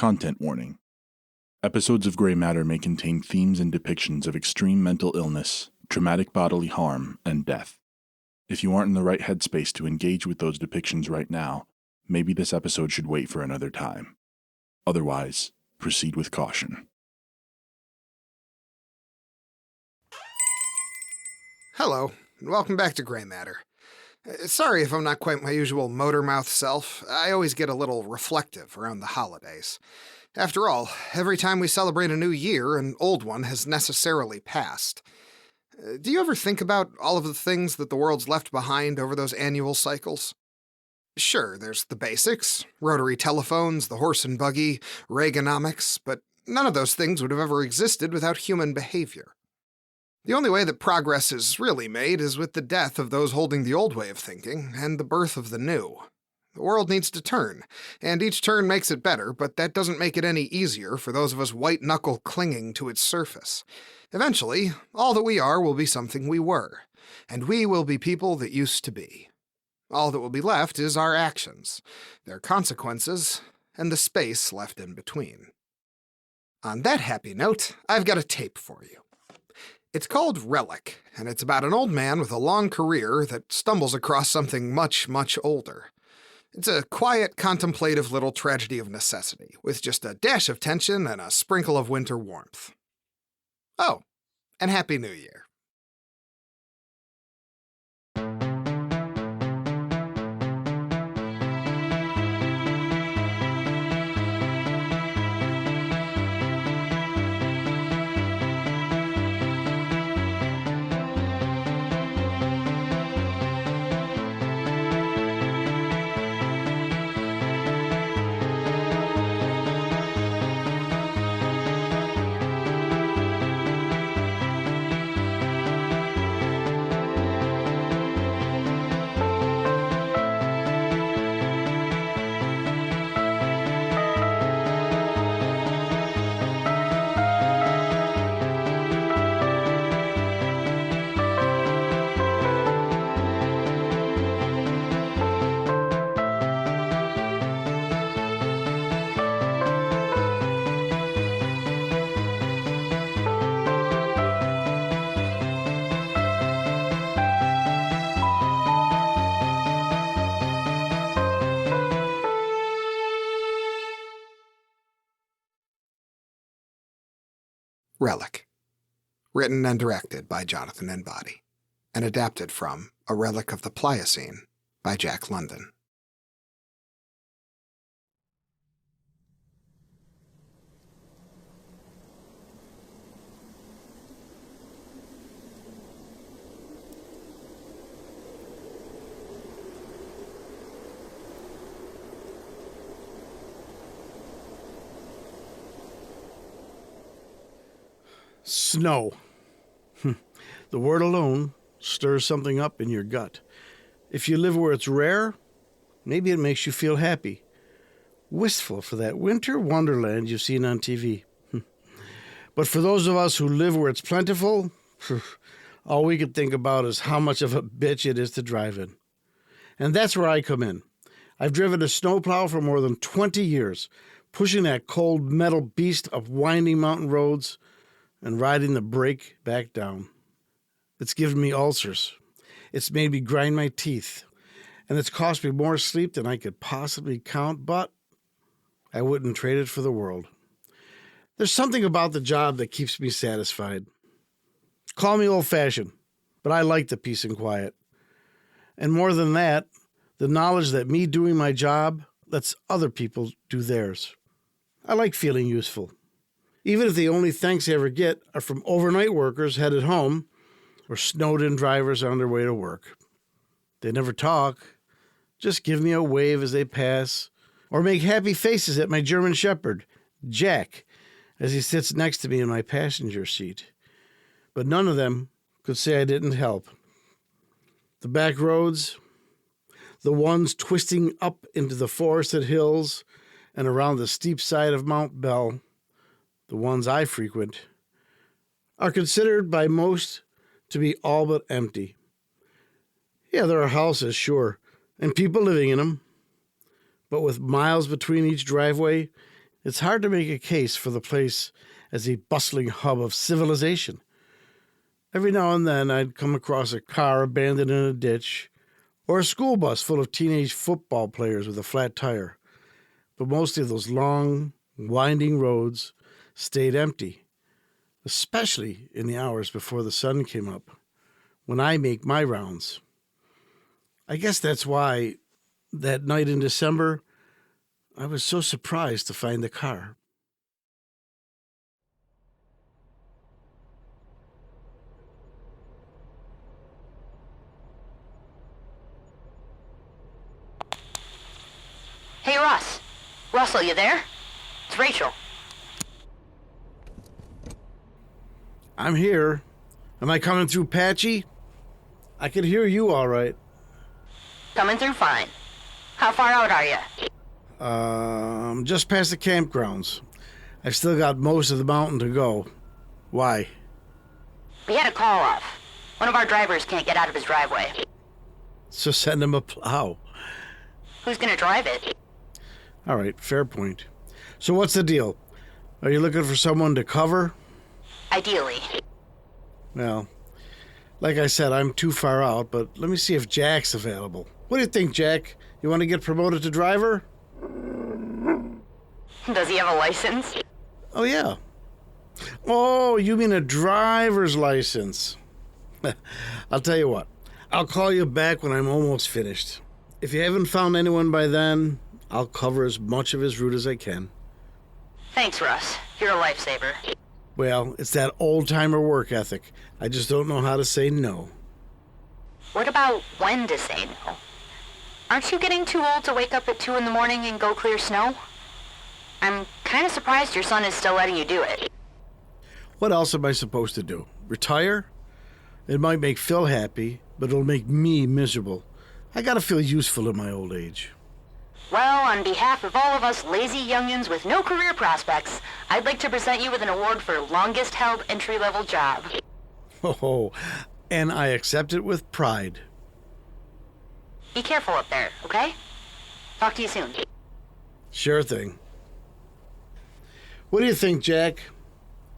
Content warning. Episodes of Gray Matter may contain themes and depictions of extreme mental illness, traumatic bodily harm, and death. If you aren't in the right headspace to engage with those depictions right now, maybe this episode should wait for another time. Otherwise, proceed with caution. Hello, and welcome back to Gray Matter. Sorry if I'm not quite my usual motor-mouth self. I always get a little reflective around the holidays. After all, every time we celebrate a new year, an old one has necessarily passed. Do you ever think about all of the things that the world's left behind over those annual cycles? Sure, there's the basics, rotary telephones, the horse and buggy, Reaganomics, but none of those things would have ever existed without human behavior. The only way that progress is really made is with the death of those holding the old way of thinking and the birth of the new. The world needs to turn, and each turn makes it better, but that doesn't make it any easier for those of us white-knuckle clinging to its surface. Eventually, all that we are will be something we were, and we will be people that used to be. All that will be left is our actions, their consequences, and the space left in between. On that happy note, I've got a tape for you. It's called Relic, and it's about an old man with a long career that stumbles across something much, much older. It's a quiet, contemplative little tragedy of necessity, with just a dash of tension and a sprinkle of winter warmth. Oh, and Happy New Year. Relic. Written and directed by Jonathan Inbody, and adapted from A Relic of the Pliocene by Jack London. Snow. The word alone stirs something up in your gut. If you live where it's rare, maybe it makes you feel happy, wistful for that winter wonderland you've seen on TV. But for those of us who live where it's plentiful, all we can think about is how much of a bitch it is to drive in. And that's where I come in. I've driven a snowplow for more than 20 years, pushing that cold metal beast up winding mountain roads and riding the brake back down. It's given me ulcers. It's made me grind my teeth. And it's cost me more sleep than I could possibly count, but I wouldn't trade it for the world. There's something about the job that keeps me satisfied. Call me old-fashioned, but I like the peace and quiet. And more than that, the knowledge that me doing my job lets other people do theirs. I like feeling useful. Even if the only thanks I ever get are from overnight workers headed home or snowed-in drivers on their way to work. They never talk, just give me a wave as they pass, or make happy faces at my German Shepherd, Jack, as he sits next to me in my passenger seat. But none of them could say I didn't help. The back roads, the ones twisting up into the forested hills and around the steep side of Mount Bell, the ones I frequent, are considered by most to be all but empty. Yeah, there are houses, sure, and people living in them, but with miles between each driveway, It's hard to make a case for the place as a bustling hub of civilization. Every now and then I'd come across a car abandoned in a ditch, or a school bus full of teenage football players with a flat tire. But mostly those long, winding roads stayed empty, especially in the hours before the sun came up, when I make my rounds. I guess that's why, that night in December, I was so surprised to find the car. Hey, Russ. Russell, you there? It's Rachel. I'm here. Am I coming through patchy? I can hear you all right. Coming through fine. How far out are you? Just past the campgrounds. I've still got most of the mountain to go. Why? We had a call off. One of our drivers can't get out of his driveway. So send him a plow. Who's gonna drive it? All right, fair point. So what's the deal? Are you looking for someone to cover? Ideally. Well, like I said, I'm too far out, but let me see if Jack's available. What do you think, Jack? You want to get promoted to driver? Does he have a license? Oh, yeah. Oh, you mean a driver's license. I'll tell you what. I'll call you back when I'm almost finished. If you haven't found anyone by then, I'll cover as much of his route as I can. Thanks, Russ. You're a lifesaver. Well, it's that old-timer work ethic. I just don't know how to say no. What about when to say no? Aren't you getting too old to wake up at 2 in the morning and go clear snow? I'm kind of surprised your son is still letting you do it. What else am I supposed to do? Retire? It might make Phil happy, but it'll make me miserable. I gotta feel useful in my old age. Well, on behalf of all of us lazy youngins with no career prospects, I'd like to present you with an award for longest held entry-level job. Oh, and I accept it with pride. Be careful up there, okay? Talk to you soon. Sure thing. What do you think, Jack?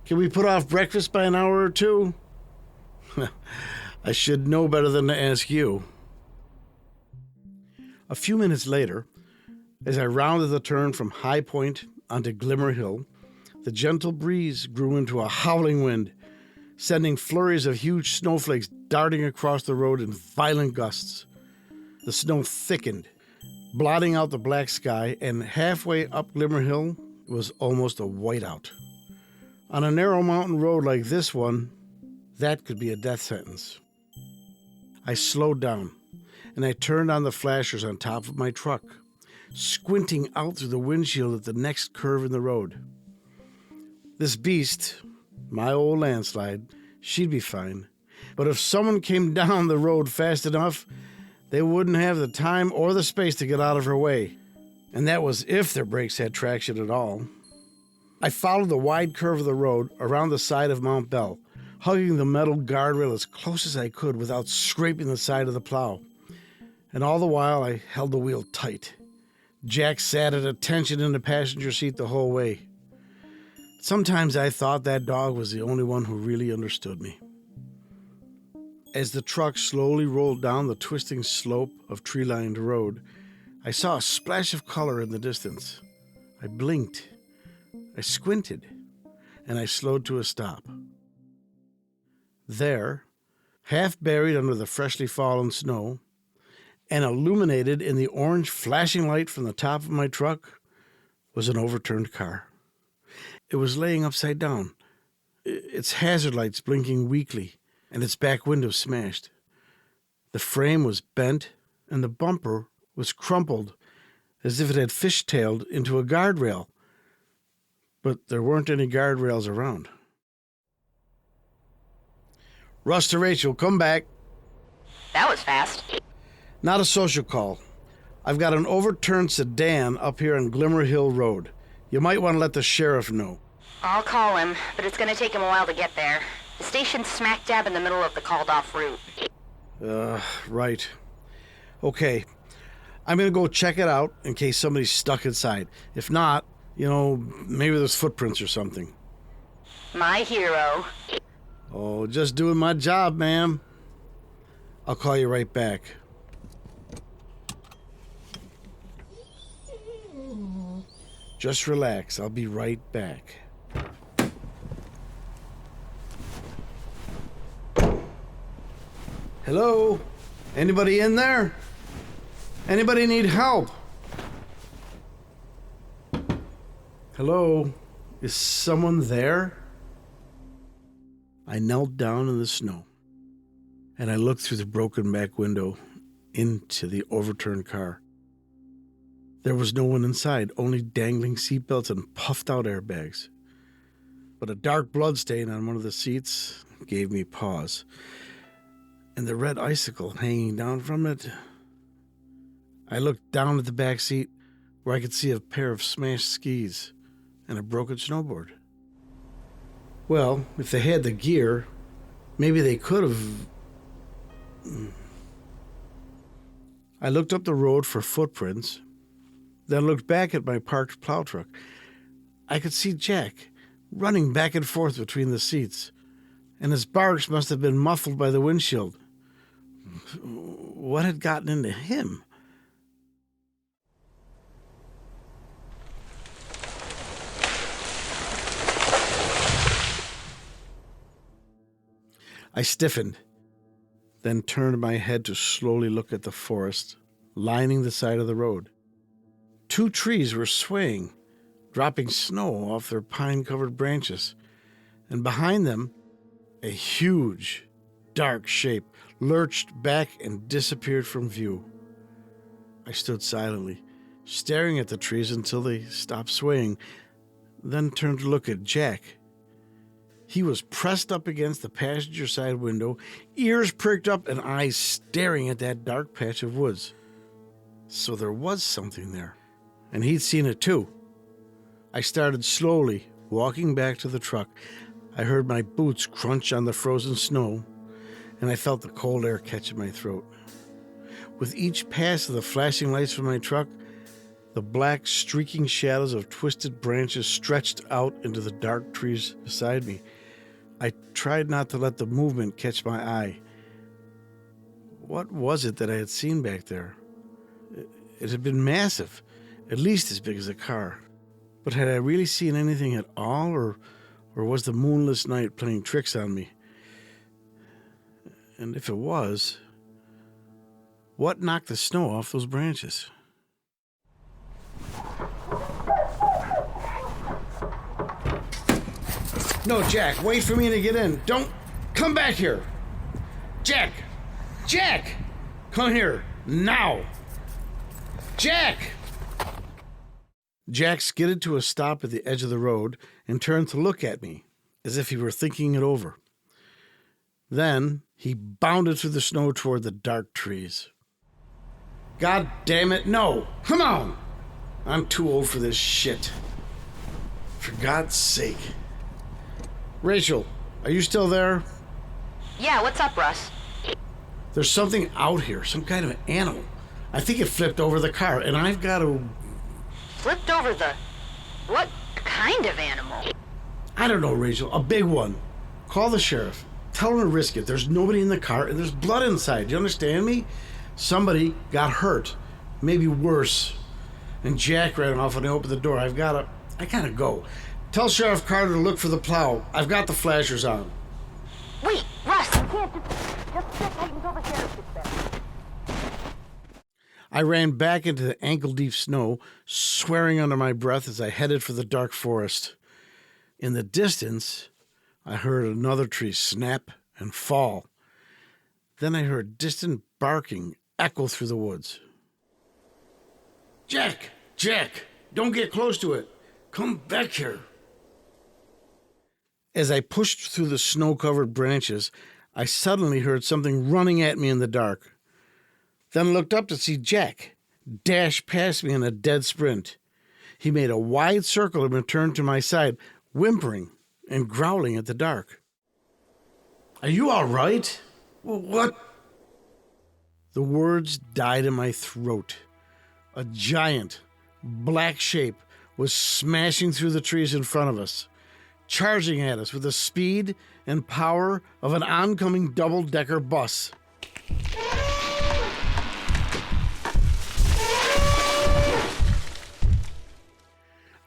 Can we put off breakfast by an hour or two? I should know better than to ask you. A few minutes later, as I rounded the turn from High Point onto Glimmer Hill, the gentle breeze grew into a howling wind, sending flurries of huge snowflakes darting across the road in violent gusts. The snow thickened, blotting out the black sky, and halfway up Glimmer Hill was almost a whiteout. On a narrow mountain road like this one, that could be a death sentence. I slowed down, and I turned on the flashers on top of my truck, squinting out through the windshield at the next curve in the road. This beast, my old landslide, she'd be fine. But if someone came down the road fast enough, they wouldn't have the time or the space to get out of her way. And that was if their brakes had traction at all. I followed the wide curve of the road around the side of Mount Bell, hugging the metal guardrail as close as I could without scraping the side of the plow. And all the while, I held the wheel tight. Jack sat at attention in the passenger seat the whole way. Sometimes I thought that dog was the only one who really understood me. As the truck slowly rolled down the twisting slope of tree-lined road, I saw a splash of color in the distance. I blinked. I squinted, and I slowed to a stop. There, half buried under the freshly fallen snow, and illuminated in the orange flashing light from the top of my truck, was an overturned car. It was laying upside down, its hazard lights blinking weakly, and its back window smashed. The frame was bent, and the bumper was crumpled, as if it had fishtailed into a guardrail. But there weren't any guardrails around. Russ to Rachel, come back. That was fast. Not a social call. I've got an overturned sedan up here on Glimmer Hill Road. You might want to let the sheriff know. I'll call him, but it's gonna take him a while to get there. The station's smack dab in the middle of the called-off route. Right. Okay. I'm gonna go check it out in case somebody's stuck inside. If not, Maybe there's footprints or something. My hero. Oh, just doing my job, ma'am. I'll call you right back. Just relax. I'll be right back. Hello? Anybody in there? Anybody need help? Hello? Is someone there? I knelt down in the snow, and I looked through the broken back window into the overturned car. There was no one inside, only dangling seatbelts and puffed-out airbags. But a dark bloodstain on one of the seats gave me pause, and the red icicle hanging down from it. I looked down at the back seat where I could see a pair of smashed skis and a broken snowboard. Well, if they had the gear, maybe they could have... I looked up the road for footprints, then looked back at my parked plow truck. I could see Jack running back and forth between the seats, and his barks must have been muffled by the windshield. What had gotten into him? I stiffened, then turned my head to slowly look at the forest lining the side of the road. 2 trees were swaying, dropping snow off their pine-covered branches, and behind them, a huge, dark shape lurched back and disappeared from view. I stood silently, staring at the trees until they stopped swaying, then turned to look at Jack. He was pressed up against the passenger side window, ears pricked up and eyes staring at that dark patch of woods. So there was something there, and he'd seen it too. I started slowly walking back to the truck. I heard my boots crunch on the frozen snow, and I felt the cold air catch in my throat. With each pass of the flashing lights from my truck, the black streaking shadows of twisted branches stretched out into the dark trees beside me. I tried not to let the movement catch my eye. What was it that I had seen back there? It had been massive, at least as big as a car. But had I really seen anything at all, or was the moonless night playing tricks on me? And if it was, what knocked the snow off those branches? No, Jack, wait for me to get in. Don't come back here. Jack! Jack! Come here, now! Jack! Jack skidded to a stop at the edge of the road and turned to look at me, as if he were thinking it over. Then he bounded through the snow toward the dark trees. God damn it, no! Come on! I'm too old for this shit. For God's sake. Rachel, are you still there? Yeah, what's up, Russ? There's something out here, some kind of animal. I think it flipped over the car, and I've got to... Flipped over the... What kind of animal? I don't know, Rachel, a big one. Call the sheriff. Tell him to risk it. There's nobody in the car, and there's blood inside. Do you understand me? Somebody got hurt. Maybe worse. And Jack ran off when I opened the door. I gotta go. Tell Sheriff Carter to look for the plow. I've got the flashers on. Wait, Russ! You can't just sit tight until the sheriff gets there. I ran back into the ankle-deep snow, swearing under my breath as I headed for the dark forest. In the distance, I heard another tree snap and fall. Then I heard distant barking echo through the woods. Jack! Jack! Don't get close to it! Come back here! As I pushed through the snow-covered branches, I suddenly heard something running at me in the dark. Then looked up to see Jack dash past me in a dead sprint. He made a wide circle and returned to my side, whimpering and growling at the dark. Are you all right? What? The words died in my throat. A giant, black shape was smashing through the trees in front of us, charging at us with the speed and power of an oncoming double-decker bus.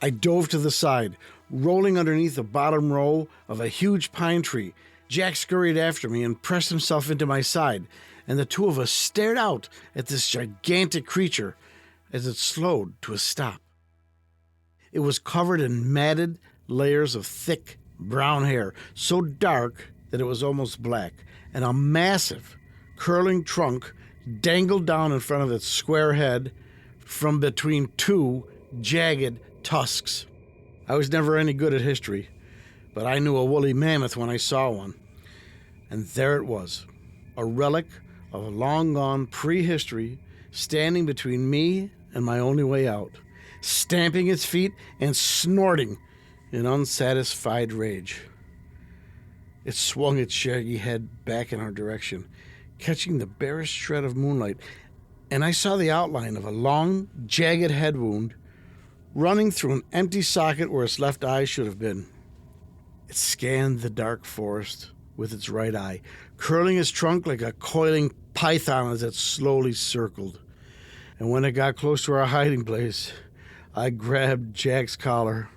I dove to the side, rolling underneath the bottom row of a huge pine tree. Jack scurried after me and pressed himself into my side, and the two of us stared out at this gigantic creature as it slowed to a stop. It was covered in matted layers of thick brown hair, so dark that it was almost black, and a massive, curling trunk dangled down in front of its square head from between two jagged tusks. I was never any good at history, but I knew a woolly mammoth when I saw one. And there it was, a relic of a long-gone prehistory standing between me and my only way out, stamping its feet and snorting in unsatisfied rage. It swung its shaggy head back in our direction, catching the barest shred of moonlight, and I saw the outline of a long, jagged head wound running through an empty socket where its left eye should have been. It scanned the dark forest with its right eye, curling its trunk like a coiling python as it slowly circled. And when it got close to our hiding place, I grabbed Jack's collar.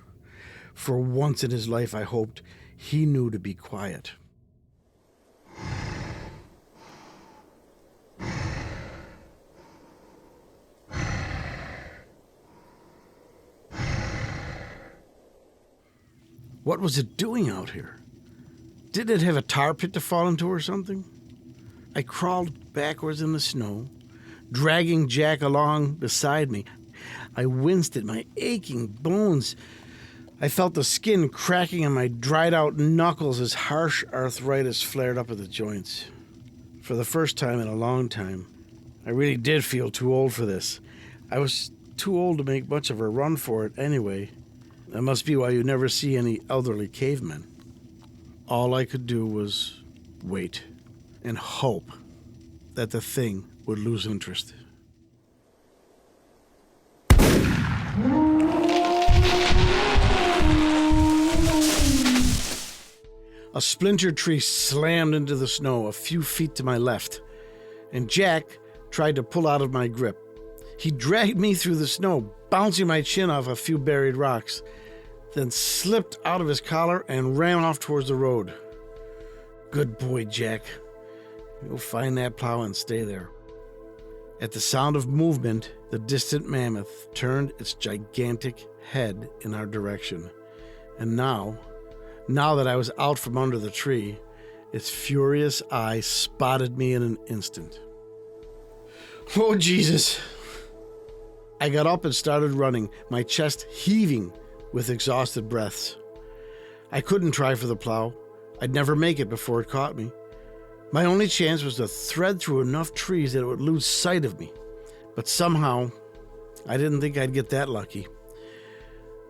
For once in his life, I hoped he knew to be quiet. What was it doing out here? Did it have a tar pit to fall into or something? I crawled backwards in the snow, dragging Jack along beside me. I winced at my aching bones. I felt the skin cracking on my dried-out knuckles as harsh arthritis flared up at the joints. For the first time in a long time, I really did feel too old for this. I was too old to make much of a run for it anyway. That must be why you never see any elderly cavemen. All I could do was wait and hope that the thing would lose interest. A splintered tree slammed into the snow a few feet to my left, and Jack tried to pull out of my grip. He dragged me through the snow, bouncing my chin off a few buried rocks, then slipped out of his collar and ran off towards the road. Good boy, Jack. You'll find that plow and stay there. At the sound of movement, the distant mammoth turned its gigantic head in our direction. And now that I was out from under the tree, its furious eye spotted me in an instant. Oh, Jesus! I got up and started running, my chest heaving with exhausted breaths. I couldn't try for the plow. I'd never make it before it caught me. My only chance was to thread through enough trees that it would lose sight of me. But somehow, I didn't think I'd get that lucky.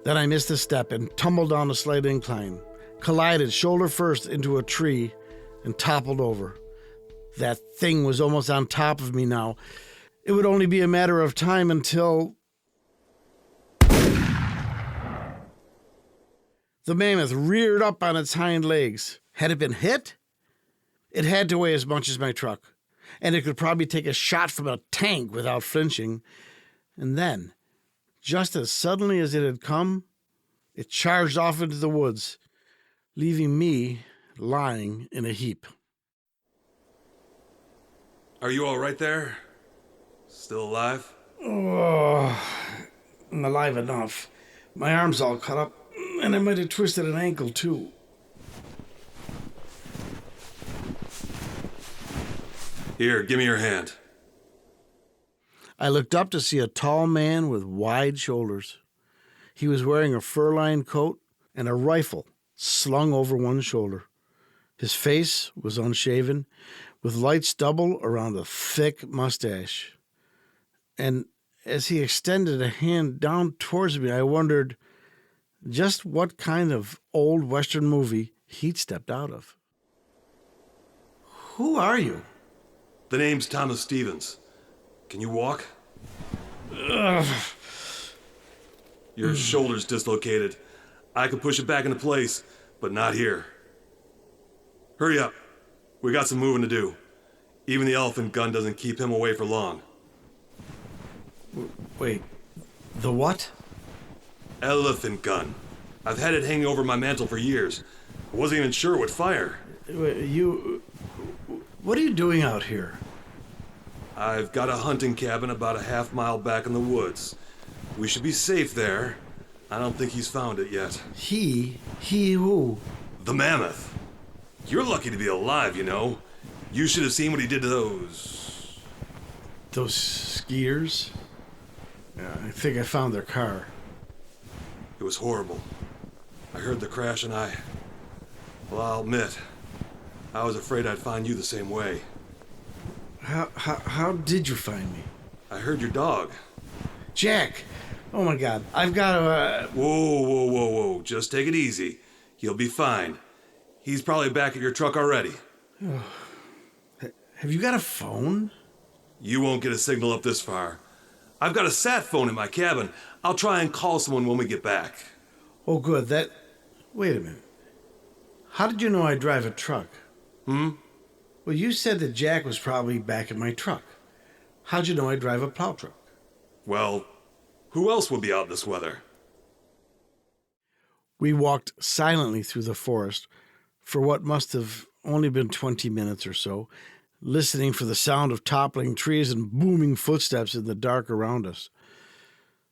Then I missed a step and tumbled down a slight incline, collided shoulder first into a tree, and toppled over. That thing was almost on top of me now. It would only be a matter of time until... The mammoth reared up on its hind legs. Had it been hit? It had to weigh as much as my truck, and it could probably take a shot from a tank without flinching. And then, just as suddenly as it had come, it charged off into the woods, leaving me lying in a heap. Are you all right there? Still alive? Oh, I'm alive enough. My arm's all cut up, and I might have twisted an ankle, too. Here, give me your hand. I looked up to see a tall man with wide shoulders. He was wearing a fur-lined coat and a rifle slung over one shoulder. His face was unshaven, with light stubble around a thick mustache. And as he extended a hand down towards me, I wondered just what kind of old Western movie he'd stepped out of. Who are you? The name's Thomas Stevens. Can you walk? Ugh. Your shoulder's dislocated. I could push it back into place, but not here. Hurry up. We got some moving to do. Even the elephant gun doesn't keep him away for long. Wait, the what? Elephant gun. I've had it hanging over my mantle for years. I wasn't even sure it would fire. What are you doing out here? I've got a hunting cabin about a half-mile back in the woods. We should be safe there. I don't think he's found it yet. He who? The mammoth. You're lucky to be alive, you know. You should have seen what he did to those... Those skiers? Yeah, I think I found their car. It was horrible. I heard the crash and well, I'll admit, I was afraid I'd find you the same way. How did you find me? I heard your dog. Jack! Oh my God, I've got to, Whoa. Just take it easy. He'll be fine. He's probably back at your truck already. Have you got a phone? You won't get a signal up this far. I've got a sat phone in my cabin. I'll try and call someone when we get back. Oh, good. Wait a minute. How did you know I drive a truck? Well, you said that Jack was probably back in my truck. How'd you know I drive a plow truck? Well, who else would be out this weather? We walked silently through the forest for what must have only been 20 minutes or so, listening for the sound of toppling trees and booming footsteps in the dark around us.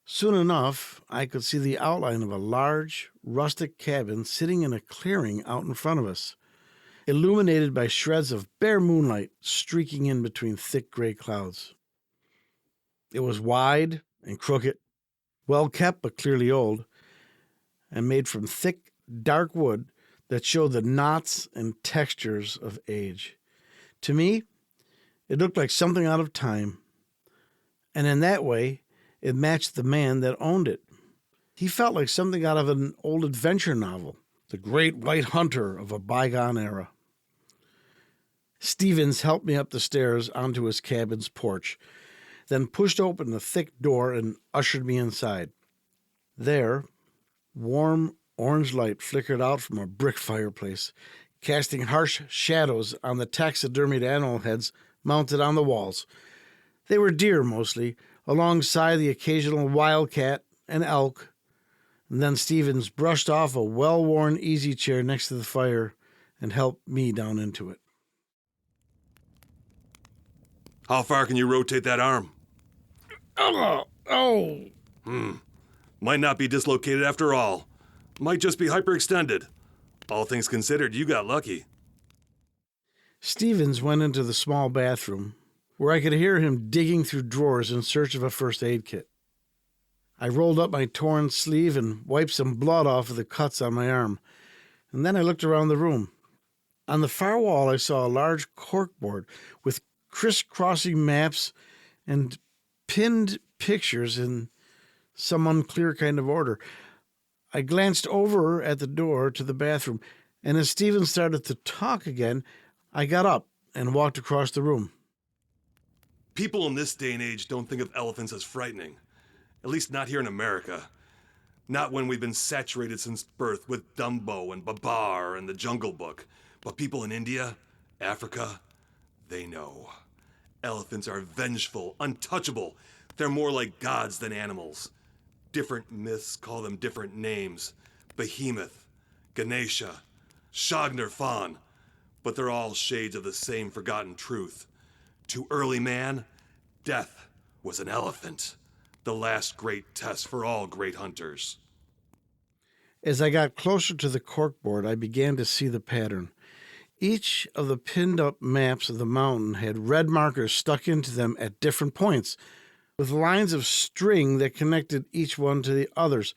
Soon enough, I could see the outline of a large, rustic cabin sitting in a clearing out in front of us, illuminated by shreds of bare moonlight streaking in between thick gray clouds. It was wide and crooked, well kept but clearly old, and made from thick, dark wood that showed the knots and textures of age. To me, it looked like something out of time, and in that way, it matched the man that owned it. He felt like something out of an old adventure novel, the great white hunter of a bygone era. Stevens helped me up the stairs onto his cabin's porch, then pushed open the thick door and ushered me inside. There, warm orange light flickered out from a brick fireplace, casting harsh shadows on the taxidermied animal heads mounted on the walls. They were deer mostly, alongside the occasional wildcat and elk. And then Stevens brushed off a well-worn easy chair next to the fire and helped me down into it. How far can you rotate that arm? Might not be dislocated after all. Might just be hyperextended. All things considered, you got lucky. Stevens went into the small bathroom, where I could hear him digging through drawers in search of a first aid kit. I rolled up my torn sleeve and wiped some blood off of the cuts on my arm, and then I looked around the room. On the far wall, I saw a large corkboard with crisscrossing maps and pinned pictures in some unclear kind of order. I glanced over at the door to the bathroom, and as Stevens started to talk again, I got up and walked across the room. People in this day and age don't think of elephants as frightening. At least not here in America. Not when we've been saturated since birth with Dumbo and Babar and the Jungle Book. But people in India, Africa, they know. Elephants are vengeful, untouchable. They're more like gods than animals. Different myths call them different names. Behemoth, Ganesha, Shagnar Fawn. But they're all shades of the same forgotten truth. To early man, death was an elephant. The last great test for all great hunters. As I got closer to the corkboard, I began to see the pattern. Each of the pinned-up maps of the mountain had red markers stuck into them at different points, with lines of string that connected each one to the others.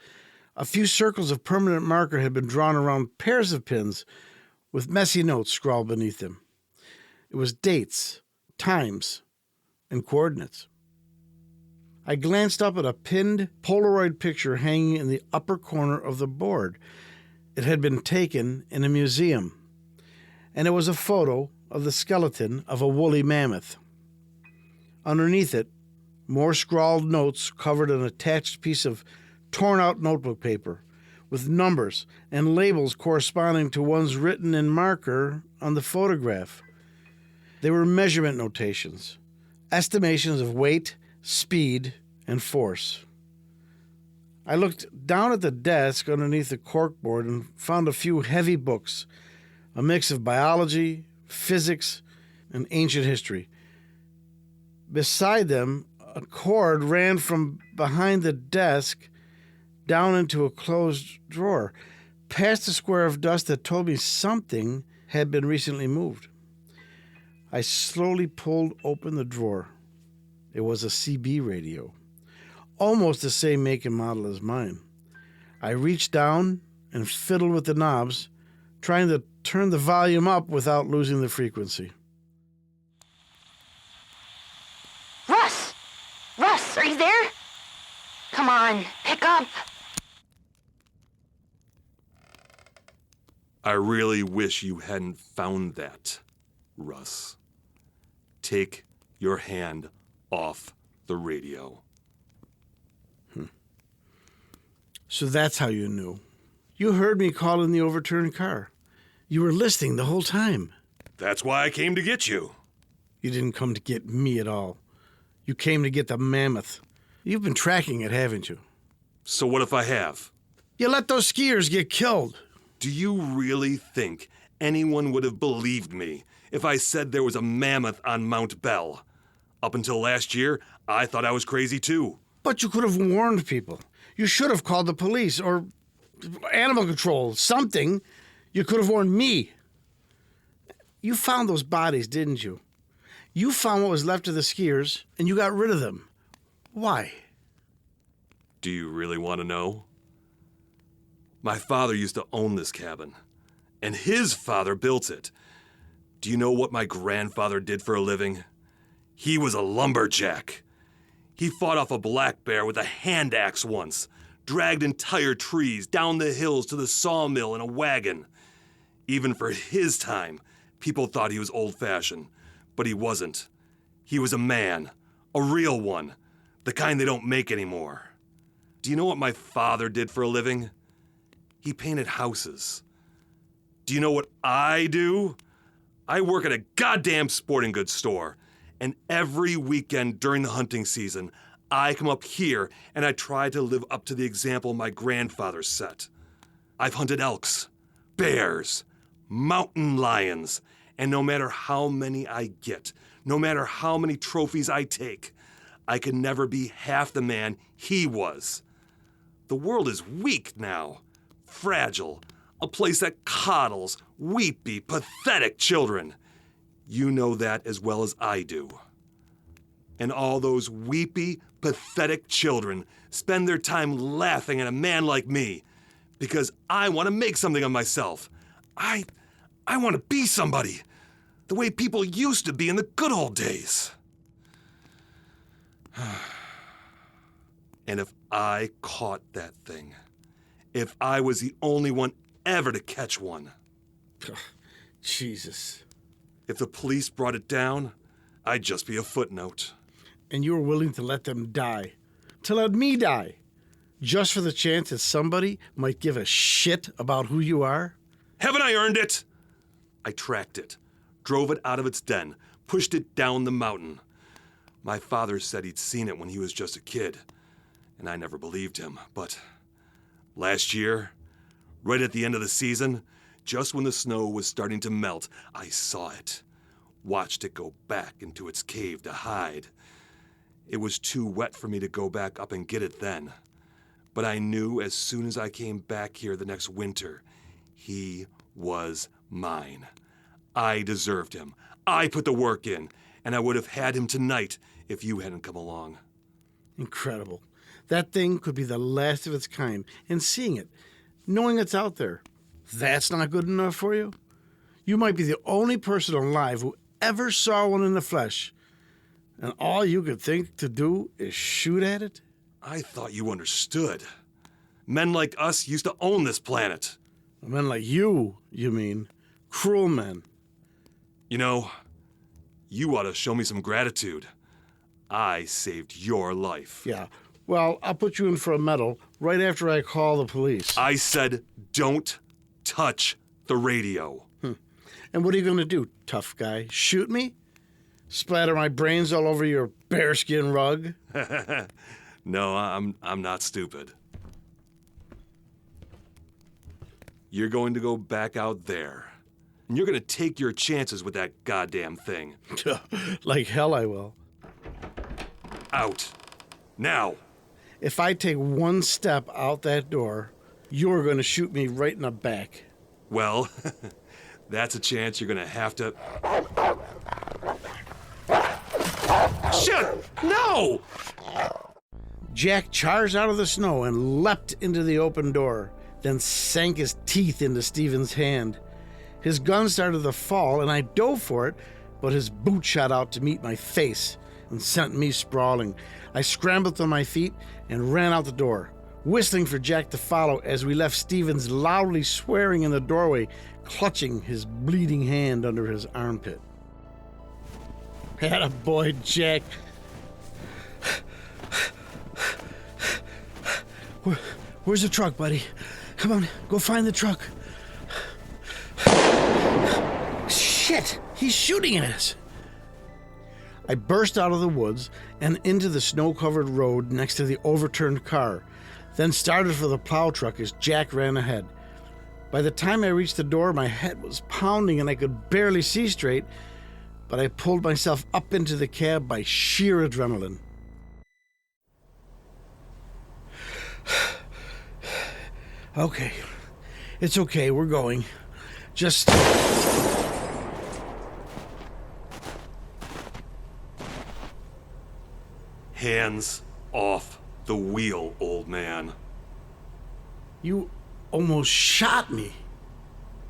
A few circles of permanent marker had been drawn around pairs of pins, with messy notes scrawled beneath them. It was dates, times, and coordinates. I glanced up at a pinned Polaroid picture hanging in the upper corner of the board. It had been taken in a museum, and it was a photo of the skeleton of a woolly mammoth. Underneath it, more scrawled notes covered an attached piece of torn out notebook paper with numbers and labels corresponding to ones written in marker on the photograph. They were measurement notations, estimations of weight, speed, and force. I looked down at the desk underneath the corkboard and found a few heavy books, a mix of biology, physics, and ancient history. Beside them, a cord ran from behind the desk down into a closed drawer, past a square of dust that told me something had been recently moved. I slowly pulled open the drawer. It was a CB radio, almost the same make and model as mine. I reached down and fiddled with the knobs, trying to turn the volume up without losing the frequency. Russ! Russ, are you there? Come on, pick up. I really wish you hadn't found that, Russ. Take your hand off the radio. So that's how you knew. You heard me call in the overturned car. You were listening the whole time. That's why I came to get you. You didn't come to get me at all. You came to get the mammoth. You've been tracking it, haven't you? So what if I have? You let those skiers get killed. Do you really think anyone would have believed me if I said there was a mammoth on Mount Bell? Up until last year, I thought I was crazy too. But you could have warned people. You should have called the police or animal control, something. You could have warned me. You found those bodies, didn't you? You found what was left of the skiers, and you got rid of them. Why? Do you really want to know? My father used to own this cabin, and his father built it. Do you know what my grandfather did for a living? He was a lumberjack. He fought off a black bear with a hand axe once, dragged entire trees down the hills to the sawmill in a wagon. Even for his time, people thought he was old-fashioned, but he wasn't. He was a man, a real one, the kind they don't make anymore. Do you know what my father did for a living? He painted houses. Do you know what I do? I work at a goddamn sporting goods store. And every weekend during the hunting season, I come up here and I try to live up to the example my grandfather set. I've hunted elks, bears, mountain lions, and no matter how many I get, no matter how many trophies I take, I can never be half the man he was. The world is weak now, fragile, a place that coddles weepy, pathetic children. You know that as well as I do. And all those weepy, pathetic children spend their time laughing at a man like me because I want to make something of myself. I want to be somebody, the way people used to be in the good old days. And if I caught that thing, if I was the only one ever to catch one, Jesus. if the police brought it down, I'd just be a footnote. And you were willing to let them die. To let me die. Just for the chance that somebody might give a shit about who you are? Haven't I earned it? I tracked it, drove it out of its den, pushed it down the mountain. My father said he'd seen it when he was just a kid, and I never believed him. But last year, right at the end of the season, just when the snow was starting to melt, I saw it, watched it go back into its cave to hide. It was too wet for me to go back up and get it then. But I knew as soon as I came back here the next winter, he was mine. I deserved him. I put the work in, and I would have had him tonight if you hadn't come along. Incredible. That thing could be the last of its kind, and seeing it, knowing it's out there, that's not good enough for you? You might be the only person alive who ever saw one in the flesh, and all you could think to do is shoot at it? I thought you understood. Men like us used to own this planet. Men like you mean. Cruel men. You know, you ought to show me some gratitude. I saved your life. Yeah, Well, I'll put you in for a medal right after I call the police. I said don't touch the radio. And what are you going to do, tough guy? Shoot me? Splatter my brains all over your bearskin rug? No, I'm not stupid. You're going to go back out there. And you're going to take your chances with that goddamn thing. Like hell I will. Out. Now. If I take one step out that door, you're going to shoot me right in the back. Well, that's a chance you're going to have to... Shit! No! Jack charged out of the snow and leapt into the open door, then sank his teeth into Stephen's hand. His gun started to fall, and I dove for it, but his boot shot out to meet my face and sent me sprawling. I scrambled to my feet and ran out the door, whistling for Jack to follow as we left Stevens loudly swearing in the doorway, clutching his bleeding hand under his armpit. Attaboy, Jack. Where's the truck, buddy? Come on, go find the truck. Shit! He's shooting at us! I burst out of the woods and into the snow-covered road next to the overturned car, then started for the plow truck as Jack ran ahead. By the time I reached the door, my head was pounding and I could barely see straight, but I pulled myself up into the cab by sheer adrenaline. Okay. It's okay, we're going. Just... Hands off the wheel, old man. You almost shot me.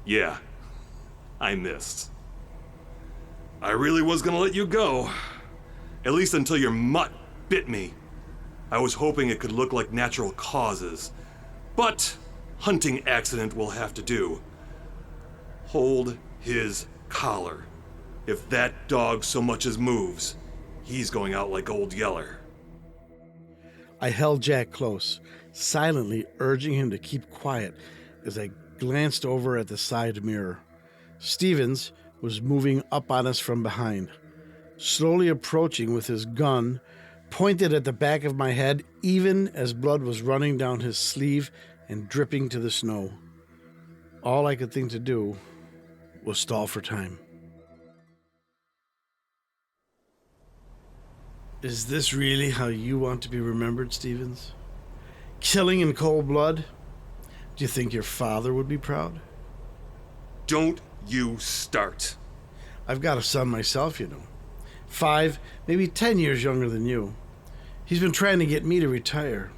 Yeah, I missed. I really was gonna let you go. At least until your mutt bit me. I was hoping it could look like natural causes. But hunting accident will have to do. Hold his collar. If that dog so much as moves, he's going out like Old Yeller. I held Jack close, silently urging him to keep quiet as I glanced over at the side mirror. Stevens was moving up on us from behind, slowly approaching with his gun pointed at the back of my head, even as blood was running down his sleeve and dripping to the snow. All I could think to do was stall for time. Is this really how you want to be remembered, Stevens? Killing in cold blood? Do you think your father would be proud? Don't you start. I've got a son myself, you know. 5, maybe 10 years younger than you. He's been trying to get me to retire.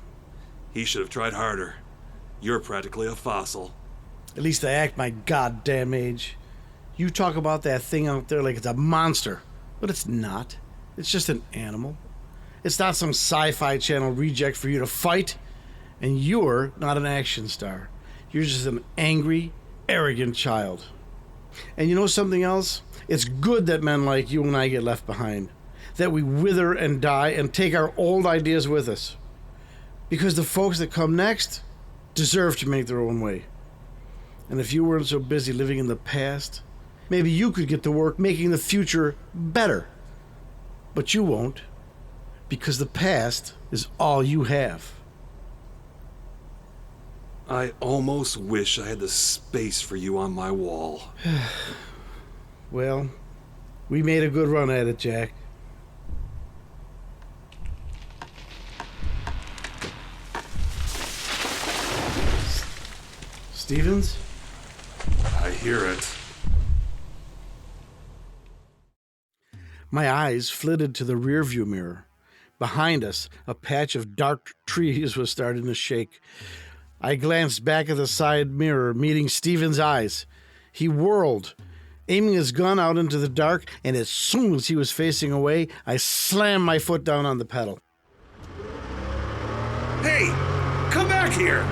He should have tried harder. You're practically a fossil. At least I act my goddamn age. You talk about that thing out there like it's a monster, but it's not. It's just an animal. It's not some sci-fi channel reject for you to fight. And you're not an action star. You're just an angry, arrogant child. And you know something else? It's good that men like you and I get left behind. That we wither and die and take our old ideas with us. Because the folks that come next deserve to make their own way. And if you weren't so busy living in the past, maybe you could get to work making the future better. But you won't, because the past is all you have. I almost wish I had the space for you on my wall. Well, we made a good run at it, Jack. Stevens? I hear it. My eyes flitted to the rearview mirror. Behind us, a patch of dark trees was starting to shake. I glanced back at the side mirror, meeting Stephen's eyes. He whirled, aiming his gun out into the dark, and as soon as he was facing away, I slammed my foot down on the pedal. Hey! Come back here!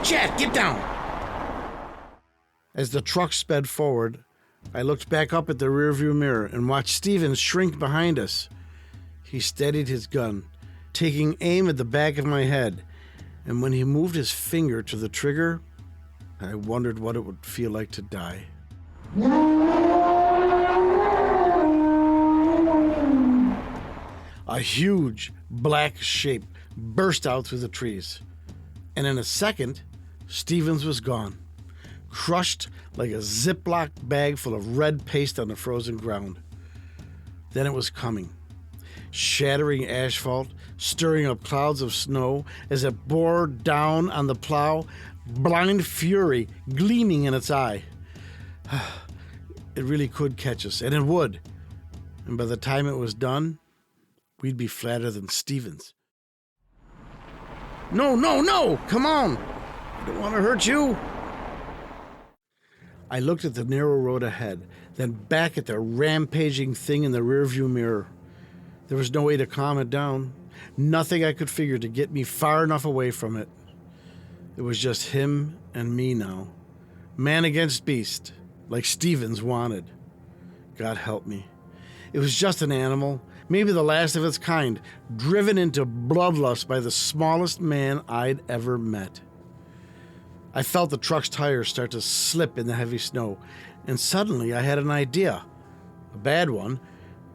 Jack, get down! As the truck sped forward, I looked back up at the rearview mirror and watched Stevens shrink behind us. He steadied his gun, taking aim at the back of my head, and when he moved his finger to the trigger, I wondered what it would feel like to die. A huge black shape burst out through the trees, and in a second, Stevens was gone, crushed like a Ziploc bag full of red paste on the frozen ground. Then it was coming, shattering asphalt, stirring up clouds of snow as it bore down on the plow, blind fury gleaming in its eye. It really could catch us, and it would. And by the time it was done, we'd be flatter than Stevens. No! Come on! I don't want to hurt you! I looked at the narrow road ahead, then back at the rampaging thing in the rearview mirror. There was no way to calm it down. Nothing I could figure to get me far enough away from it. It was just him and me now. Man against beast, like Stevens wanted. God help me. It was just an animal, maybe the last of its kind, driven into bloodlust by the smallest man I'd ever met. I felt the truck's tires start to slip in the heavy snow, and suddenly I had an idea. A bad one,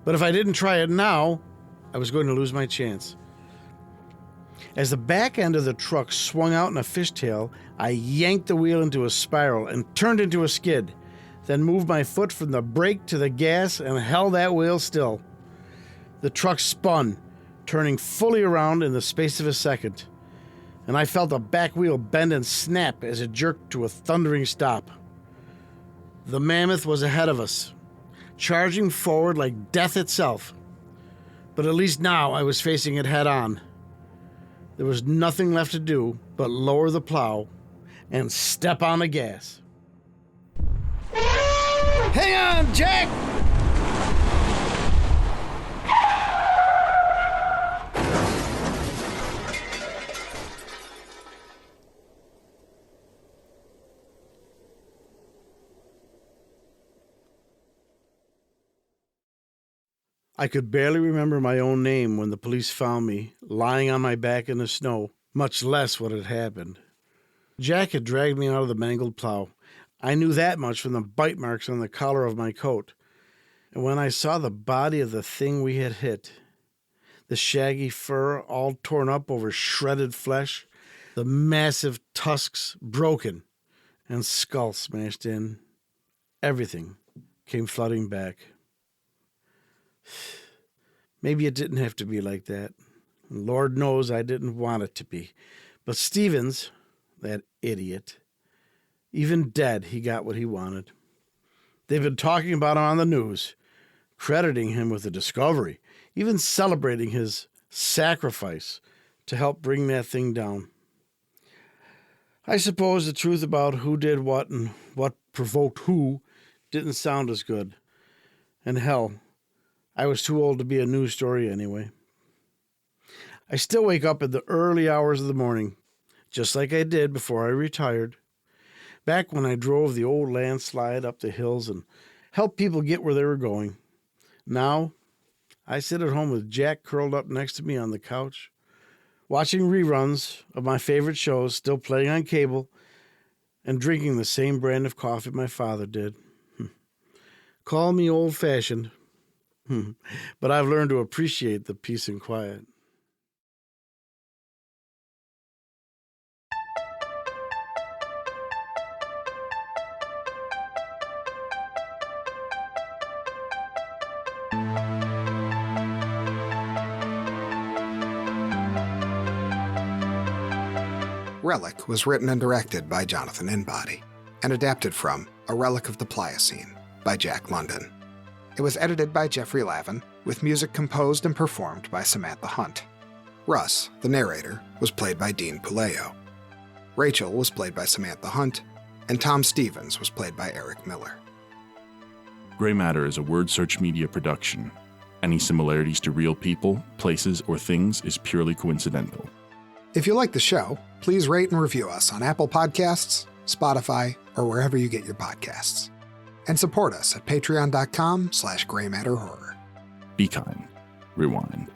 but if I didn't try it now, I was going to lose my chance. As the back end of the truck swung out in a fishtail, I yanked the wheel into a spiral and turned into a skid, then moved my foot from the brake to the gas and held that wheel still. The truck spun, turning fully around in the space of a second, and I felt the back wheel bend and snap as it jerked to a thundering stop. The mammoth was ahead of us, charging forward like death itself. But at least now I was facing it head on. There was nothing left to do but lower the plow and step on the gas. Hang on, Jack! I could barely remember my own name when the police found me, lying on my back in the snow, much less what had happened. Jack had dragged me out of the mangled plow. I knew that much from the bite marks on the collar of my coat. And when I saw the body of the thing we had hit, the shaggy fur all torn up over shredded flesh, the massive tusks broken, and skull smashed in, everything came flooding back. Maybe it didn't have to be like that. Lord knows I didn't want it to be. But Stevens, that idiot, even dead, he got what he wanted. They've been talking about him on the news, crediting him with the discovery, even celebrating his sacrifice to help bring that thing down. I suppose the truth about who did what and what provoked who didn't sound as good. And hell, I was too old to be a news story anyway. I still wake up in the early hours of the morning, just like I did before I retired, back when I drove the old landslide up the hills and helped people get where they were going. Now, I sit at home with Jack curled up next to me on the couch, watching reruns of my favorite shows still playing on cable, and drinking the same brand of coffee my father did. Call me old-fashioned. But I've learned to appreciate the peace and quiet. Relic was written and directed by Jonathan Inbody and adapted from A Relic of the Pliocene by Jack London. It was edited by Jeffrey Lavin, with music composed and performed by Samantha Hunt. Russ, the narrator, was played by Dean Puleo. Rachel was played by Samantha Hunt, and Tom Stevens was played by Eric Miller. Gray Matter is a Word Search Media production. Any similarities to real people, places, or things is purely coincidental. If you like the show, please rate and review us on Apple Podcasts, Spotify, or wherever you get your podcasts. And support us at patreon.com/graymatterhorror. Be kind. Rewind.